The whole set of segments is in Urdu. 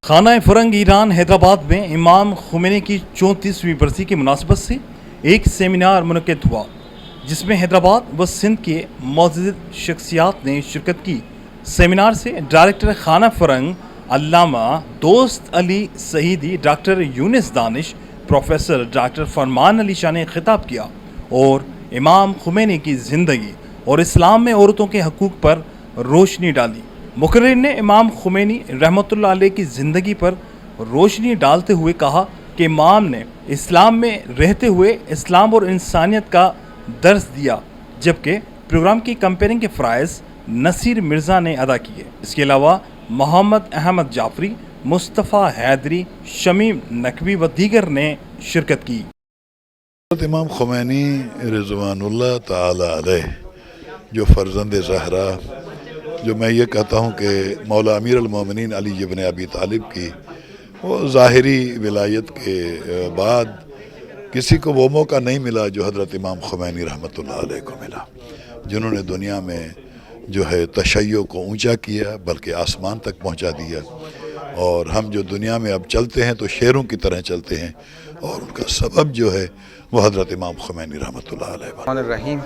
خانہ فرنگ ایران حیدرآباد میں امام خمینی کی 34ویں برسی کی مناسبت سے ایک سیمینار منعقد ہوا، جس میں حیدرآباد و سندھ کے معزز شخصیات نے شرکت کی۔ سیمینار سے ڈائریکٹر خانہ فرنگ علامہ دوست علی سعیدی، ڈاکٹر یونس دانش، پروفیسر ڈاکٹر فرمان علی شاہ نے خطاب کیا اور امام خمینی کی زندگی اور اسلام میں عورتوں کے حقوق پر روشنی ڈالی۔ مقرر نے امام خمینی رحمۃ اللہ علیہ کی زندگی پر روشنی ڈالتے ہوئے کہا کہ امام نے اسلام میں رہتے ہوئے اسلام اور انسانیت کا درس دیا، جبکہ پروگرام کی کمپیئرنگ کے فرائض نصیر مرزا نے ادا کیے۔ اس کے علاوہ محمد احمد جعفری، مصطفیٰ حیدری، شمیم نقوی و دیگر نے شرکت کی۔ امام خمینی رضوان اللہ تعالی علیہ جو فرزند زہرا، جو میں یہ کہتا ہوں کہ مولا امیر المومنین علی ابن ابی طالب کی وہ ظاہری ولایت کے بعد کسی کو وہ موقع نہیں ملا جو حضرت امام خمینی رحمۃ اللہ علیہ کو ملا، جنہوں نے دنیا میں جو ہے تشیع کو اونچا کیا، بلکہ آسمان تک پہنچا دیا۔ اور ہم جو دنیا میں اب چلتے ہیں تو شیروں کی طرح چلتے ہیں، اور ان کا سبب جو ہے وہ حضرت امام خمینی رحمۃ اللہ علیہ۔ الرحمن الرحیم،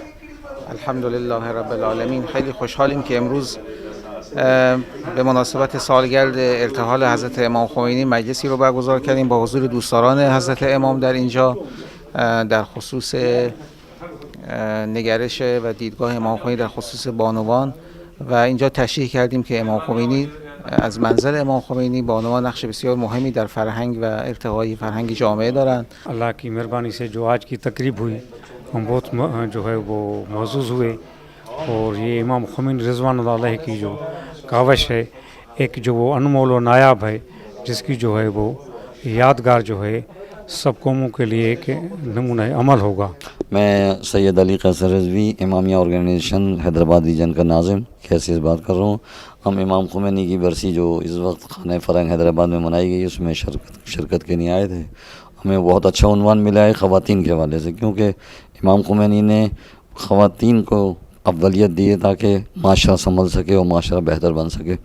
الحمدلله رب العالمین. خیلی خوشحالیم که امروز به مناسبت سالگرد ارتحال حضرت امام خمینی مجلسی رو برگزار کردیم با حضور دوستداران حضرت امام در اینجا، در خصوص نگرش و دیدگاه امام خمینی در خصوص بانوان، و اینجا تشریح کردیم که امام خمینی از منظر امام خمینی بانوان نقش بسیار مهمی در فرهنگ و ارتقای فرهنگ جامعه دارند. اللہ کی مہربانی سے جو آج کی تقریب ہوئی ہم بہت جو ہے وہ معزز ہوئے، اور یہ امام خمینی رضوان اللہ علیہ کی جو کاوش ہے، ایک جو وہ انمول و نایاب ہے، جس کی جو ہے وہ یادگار جو ہے سب قوموں کے لیے ایک نمونہ عمل ہوگا۔ میں سید علی قیصر رضوی امامیہ آرگنائزیشن حیدرآباد ریجن کا ناظم کی حیثیت بات کر رہا ہوں۔ ہم امام خمینی کی برسی جو اس وقت خانہ فرنگ حیدرآباد میں منائی گئی، اس میں شرکت کے لیے آئے تھے۔ ہمیں بہت اچھا عنوان ملا ہے خواتین کے حوالے سے، کیونکہ امام خمینی نے خواتین کو افضلیت دی ہے تاکہ معاشرہ سنبھل سکے اور معاشرہ بہتر بن سکے۔